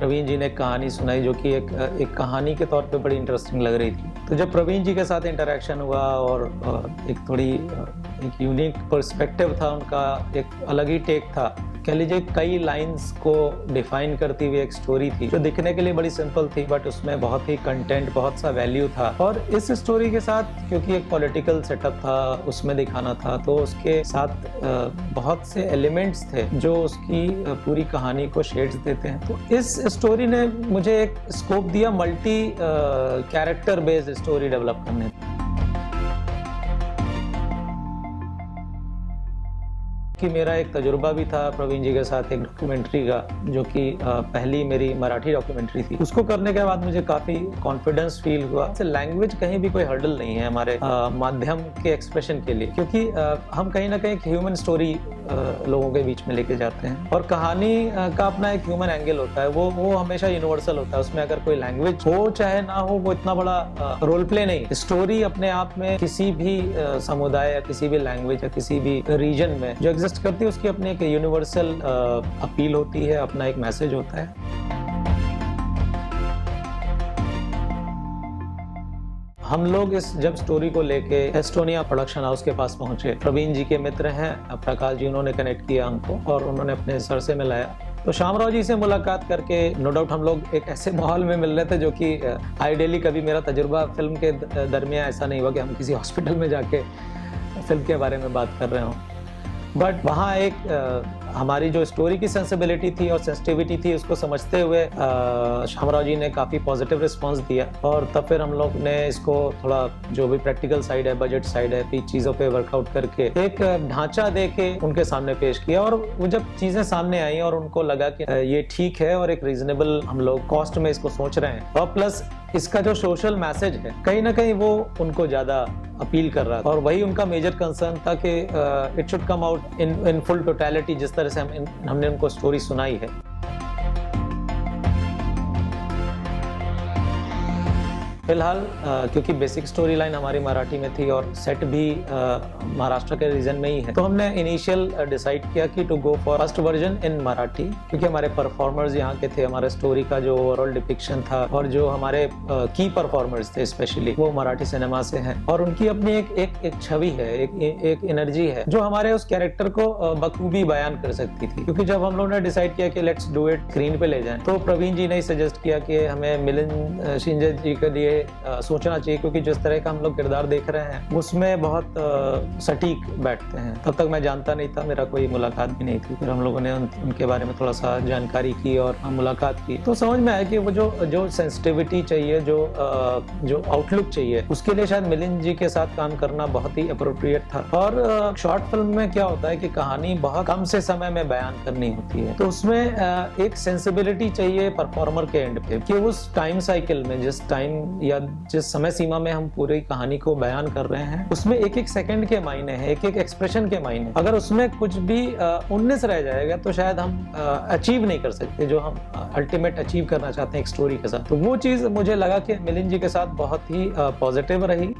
प्रवीण जी ने एक कहानी सुनाई जो कि एक कहानी के तौर पे बड़ी इंटरेस्टिंग लग रही थी। तो जब प्रवीण जी के साथ इंटरेक्शन हुआ और एक थोड़ी एक यूनिक पर्सपेक्टिव था उनका, एक अलग ही टेक था, कह लीजिए कई लाइंस को डिफाइन करती हुई एक स्टोरी थी जो दिखने के लिए बड़ी सिंपल थी, बट उसमें बहुत ही कंटेंट, बहुत सा वैल्यू था। और इस स्टोरी के साथ क्योंकि एक पॉलिटिकल सेटअप था उसमें दिखाना था, तो उसके साथ बहुत से एलिमेंट्स थे जो उसकी पूरी कहानी को शेड्स देते हैं। तो इस स्टोरी ने मुझे एक स्कोप दिया multi character based story develop करने। कि मेरा एक तजुर्बा भी था प्रवीण जी के साथ एक डॉक्यूमेंट्री का, जो कि पहली मेरी मराठी डॉक्यूमेंट्री थी। उसको करने के बाद मुझे काफी कॉन्फिडेंस फील हुआ। लैंग्वेज कहीं भी कोई हर्डल नहीं है हमारे माध्यम के एक्सप्रेशन के लिए, क्योंकि हम कहीं ना कहीं एक ह्यूमन स्टोरी लोगों के बीच में लेके जाते हैं और कहानी का अपना एक ह्यूमन एंगल होता है, वो हमेशा यूनिवर्सल होता है। उसमें अगर कोई लैंग्वेज हो चाहे ना हो, वो इतना बड़ा रोल प्ले नहीं। स्टोरी अपने आप में किसी भी समुदाय या किसी भी लैंग्वेज या किसी भी रीजन में जो एग्जिस्ट करती है, उसकी अपनी एक यूनिवर्सल अपील होती है, अपना एक मैसेज होता है। हम लोग जब स्टोरी को लेके एस्टोनिया प्रोडक्शन हाउस के पास पहुंचे, प्रवीण जी के मित्र हैं प्रकाश जी, उन्होंने कनेक्ट किया हमको और उन्होंने अपने सर से मिलाया। तो शामराव जी से मुलाकात करके नो डाउट हम लोग एक ऐसे माहौल में मिल रहे थे जो कि आइडियली कभी मेरा तजुर्बा फिल्म के दरमियान ऐसा नहीं हुआ कि हम किसी हॉस्पिटल में जाके फिल्म के बारे में बात कर रहे हों, बट वहाँ एक हमारी जो स्टोरी की सेंसिबिलिटी थी और सेंसिटिविटी थी, उसको समझते हुए शामराव जी ने काफ़ी पॉजिटिव रिस्पांस दिया। और तब फिर हम लोग ने इसको थोड़ा जो भी प्रैक्टिकल साइड है, बजट साइड है, चीज़ों पे वर्कआउट करके एक ढांचा दे के उनके सामने पेश किया। और वो जब चीज़ें सामने आई और उनको लगा कि ये ठीक है और एक रीजनेबल हम लोग कॉस्ट में इसको सोच रहे हैं, और प्लस इसका जो सोशल मैसेज है कहीं ना कहीं वो उनको ज़्यादा अपील कर रहा था, और वही उनका मेजर कंसर्न था कि it should come out in full totality, जिस तरह से हमने उनको स्टोरी सुनाई है। फिलहाल क्योंकि बेसिक स्टोरी लाइन हमारी मराठी में थी और सेट भी महाराष्ट्र के रीजन में ही है, तो हमने इनिशियल डिसाइड किया कि to go for first version in Marathi, क्योंकि हमारे परफॉर्मर्स यहाँ के थे, हमारे स्टोरी का जो ओवरऑल डिपिक्शन था और जो हमारे की परफॉर्मर्स थे स्पेशली, वो मराठी सिनेमा से हैं और उनकी अपनी एक छवि है, एक एनर्जी है जो हमारे उस कैरेक्टर को बखूबी बयान कर सकती थी। क्योंकि जब हम लोगों ने डिसाइड किया कि लेट्स डू इट स्क्रीन पे ले जाएं, तो प्रवीण जी ने सजेस्ट किया कि हमें मिलिंद शिंदे जी के लिए सोचना चाहिए, क्योंकि जिस तरह का हम लोग किरदार देख रहे हैं उसमें बहुत सटीक बैठते हैं। तब तक मैं जानता नहीं था, मेरा कोई मुलाकात भी नहीं थी। फिर हम लोगों ने उनके बारे में थोड़ा सा जानकारी की और हम मुलाकात की, तो समझ में आया कि वो जो सेंसिटिविटी चाहिए, जो आउटलुक चाहिए, उसके लिए शायद मिलिंद जी के साथ काम करना बहुत ही अप्रोप्रिएट था। और शॉर्ट फिल्म में क्या होता है कि कहानी बहुत कम से समय में बयान करनी होती है, तो उसमें एक सेंसिबिलिटी चाहिए परफॉर्मर के एंड पे कि उस टाइम साइकिल में, जिस टाइम या जिस समय सीमा में हम पूरी कहानी को बयान कर रहे हैं, उसमें एक एक सेकंड के मायने हैं, एक एक एक्सप्रेशन के मायने। अगर उसमें कुछ भी 19 रह जाएगा तो शायद हम अचीव नहीं कर सकते जो हम अल्टीमेट अचीव करना चाहते हैं एक स्टोरी के साथ। तो वो चीज मुझे लगा कि मिलिंद जी के साथ बहुत ही पॉजिटिव रही।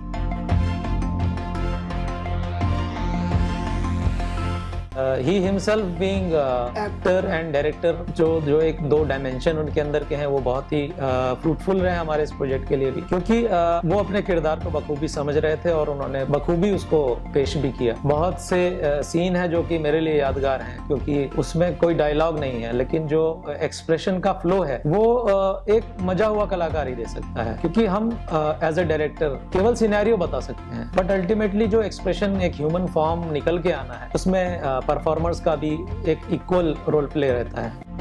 He himself being actor and director, जो एक दो डायमेंशन उनके अंदर के हैं, वो बहुत ही फ्रूटफुल रहे हमारे इस प्रोजेक्ट के लिए भी, क्योंकि वो अपने किरदार को बखूबी समझ रहे थे और उन्होंने बखूबी उसको पेश भी किया। बहुत से सीन है जो कि मेरे लिए यादगार हैं, क्योंकि उसमें कोई डायलॉग नहीं है, लेकिन जो एक्सप्रेशन का फ्लो है वो एक मजा हुआ कलाकार ही दे सकता है, क्योंकि हम एज ए डायरेक्टर केवल सिनेरियो बता सकते हैं, बट अल्टीमेटली जो एक्सप्रेशन एक ह्यूमन फॉर्म निकल के आना है, उसमें परफॉर्मर्स का भी एक इक्वल रोल प्ले रहता है।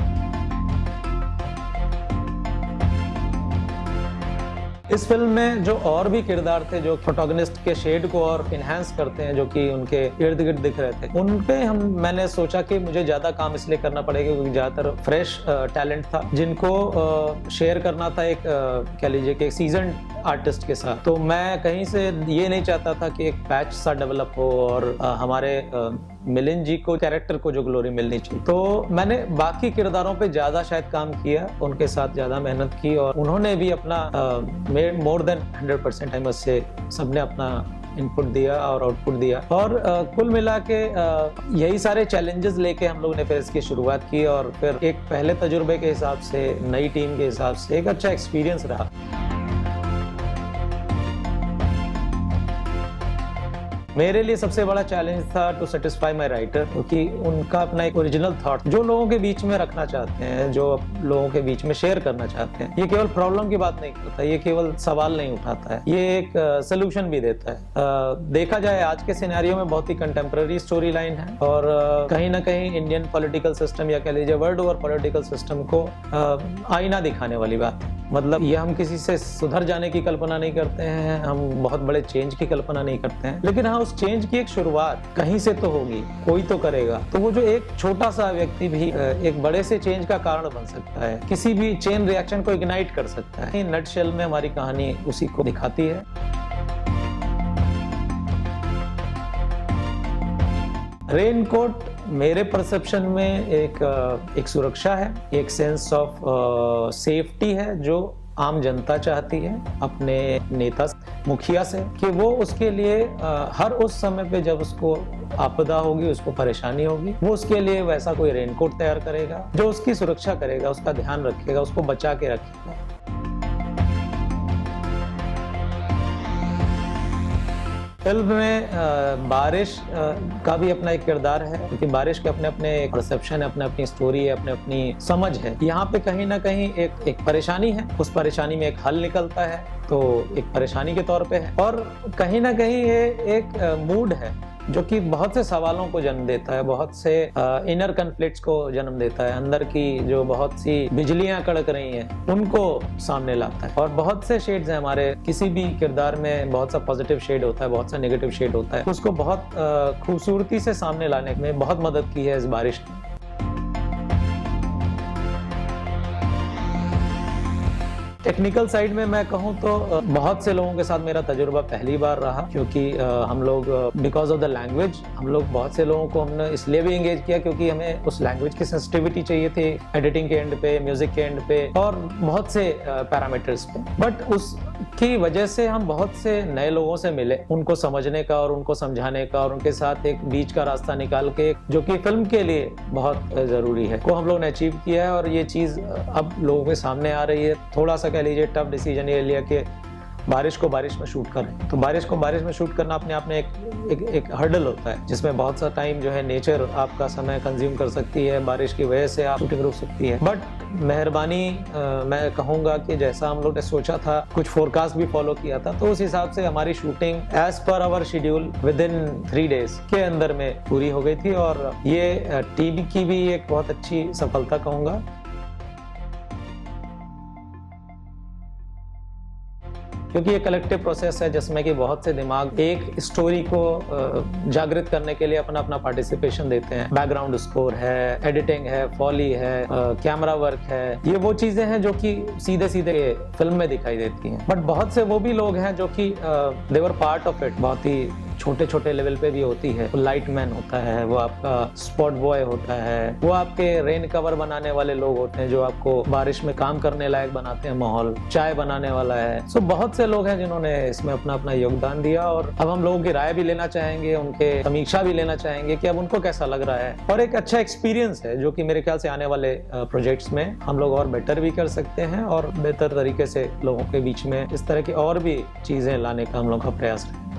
इस फिल्म में जो और भी किरदार थे जो प्रोटोगनिस्ट के शेड को और इनहेंस करते हैं, जो कि उनके इर्द गिर्द दिख रहे थे, उन पे मैंने सोचा कि मुझे ज्यादा काम इसलिए करना पड़ेगा क्योंकि ज्यादातर फ्रेश टैलेंट था, जिनको शेयर करना था एक कह लीजिए कि एक सीजन आर्टिस्ट के साथ। तो मैं कहीं से ये नहीं चाहता था कि एक पैच सा डेवलप हो और हमारे मिलिंद जी को कैरेक्टर को जो ग्लोरी मिलनी चाहिए। तो मैंने बाकी किरदारों पे ज्यादा शायद काम किया, उनके साथ ज्यादा मेहनत की और उन्होंने भी अपना more than 100% I must say सबने अपना इनपुट दिया और आउटपुट दिया, और कुल मिला के यही सारे चैलेंजेस लेके हम लोग ने फिर इसकी शुरुआत की, और फिर एक पहले तजुर्बे के हिसाब से, नई टीम के हिसाब से एक अच्छा एक्सपीरियंस रहा। मेरे लिए सबसे बड़ा चैलेंज था टू सेटिस्फाई माई राइटर, क्योंकि उनका अपना एक ओरिजिनल थॉट जो लोगों के बीच में रखना चाहते हैं, जो लोगों के बीच में शेयर करना चाहते हैं, ये केवल प्रॉब्लम की बात नहीं करता, ये केवल सवाल नहीं उठाता है, ये एक सोल्यूशन भी देता है। देखा जाए आज के सिनेरियो में बहुत ही कंटेम्प्रेरी स्टोरी लाइन है, और कहीं ना कहीं इंडियन पॉलिटिकल सिस्टम या कह लीजिए वर्ल्ड ओवर पॉलिटिकल सिस्टम को आईना दिखाने वाली बात है। मतलब ये हम किसी से सुधर जाने की कल्पना नहीं करते हैं, हम बहुत बड़े चेंज की कल्पना नहीं करते हैं, लेकिन हाँ उस चेंज की एक शुरुआत कहीं से तो होगी, कोई तो करेगा। तो वो जो एक छोटा सा व्यक्ति भी एक बड़े से चेंज का कारण बन सकता है, किसी भी चेन रिएक्शन को इग्नाइट कर सकता है। नटशेल में हमारी कहानी उसी को दिखाती है। रेनकोट मेरे परसेप्शन में एक सुरक्षा है, एक सेंस ऑफ सेफ्टी है जो आम जनता चाहती है अपने नेता मुखिया से, कि वो उसके लिए हर उस समय पे जब उसको आपदा होगी, उसको परेशानी होगी, वो उसके लिए वैसा कोई रेनकोट तैयार करेगा जो उसकी सुरक्षा करेगा, उसका ध्यान रखेगा, उसको बचा के रखेगा। फिल्म में बारिश का भी अपना एक किरदार है, क्योंकि बारिश के अपने अपने परसेप्शन है, अपने अपनी स्टोरी है, अपने अपनी समझ है। यहाँ पे कहीं ना कहीं एक परेशानी है, उस परेशानी में एक हल निकलता है, तो एक परेशानी के तौर पे है, और कहीं ना कहीं ये एक मूड है जो कि बहुत से सवालों को जन्म देता है, बहुत से इनर कन्फ्लिक्ट्स को जन्म देता है, अंदर की जो बहुत सी बिजलियां कड़क रही हैं उनको सामने लाता है। और बहुत से शेड्स हैं हमारे, किसी भी किरदार में बहुत सा पॉजिटिव शेड होता है, बहुत सा नेगेटिव शेड होता है, उसको बहुत खूबसूरती से सामने लाने में बहुत मदद की है इस बारिश ने। टेक्निकल साइड में मैं कहूँ तो बहुत से लोगों के साथ मेरा तजुर्बा पहली बार रहा, क्योंकि हम लोग बिकॉज ऑफ द लैंग्वेज, हम लोग बहुत से लोगों को हमने इसलिए भी एंगेज किया क्योंकि हमें उस लैंग्वेज की सेंसिटिविटी चाहिए थी एडिटिंग के एंड पे, म्यूजिक के एंड पे, और बहुत से पैरामीटर्स पे। बट उसकी वजह से हम बहुत से नए लोगों से मिले, उनको समझने का और उनको समझाने का, और उनके साथ एक बीच का रास्ता निकाल के, जो कि फिल्म के लिए बहुत जरूरी है, को हम लोग ने अचीव किया है। और ये चीज़ अब लोगों के सामने आ रही है। थोड़ा सा कह लीजिए टफ डिसीजन ये लिया कि बारिश को बारिश में शूट करें, तो बारिश को बारिश में शूट करना अपने आप में एक हर्डल होता है, जिसमें बहुत सा टाइम जो है नेचर आपका समय कंज्यूम कर सकती है, बारिश की वजह से आप शूटिंग रुक सकती है। बट मेहरबानी मैं कहूँगा कि जैसा हम लोग ने सोचा था, कुछ फोरकास्ट भी फॉलो किया था, तो उस हिसाब से हमारी shooting as per our schedule within 3 days के अंदर में पूरी हो गई थी। और ये टीवी की भी एक बहुत अच्छी सफलता कहूँगा। क्योंकि ये कलेक्टिव प्रोसेस है जिसमें कि बहुत से दिमाग एक स्टोरी को जागृत करने के लिए अपना अपना पार्टिसिपेशन देते हैं। बैकग्राउंड स्कोर है, एडिटिंग है, फॉली है, कैमरा वर्क है, ये वो चीजें हैं जो कि सीधे सीधे फिल्म में दिखाई देती हैं। बट बहुत से वो भी लोग हैं जो कि दे वर पार्ट ऑफ इट, बहुत ही छोटे छोटे लेवल पे भी होती है। वो लाइट मैन होता है, वो आपका स्पॉट बॉय होता है, वो आपके रेन कवर बनाने वाले लोग होते हैं जो आपको बारिश में काम करने लायक बनाते हैं माहौल, चाय बनाने वाला है। सो बहुत से लोग हैं जिन्होंने इसमें अपना अपना योगदान दिया, और अब हम लोगों की राय भी लेना चाहेंगे, उनके समीक्षा भी लेना चाहेंगे कि अब उनको कैसा लग रहा है। और एक अच्छा एक्सपीरियंस है जो कि मेरे ख्याल से आने वाले प्रोजेक्ट्स में हम लोग और बेटर भी कर सकते हैं, और बेहतर तरीके से लोगों के बीच में इस तरह की और भी चीजें लाने का हम लोग का प्रयास है।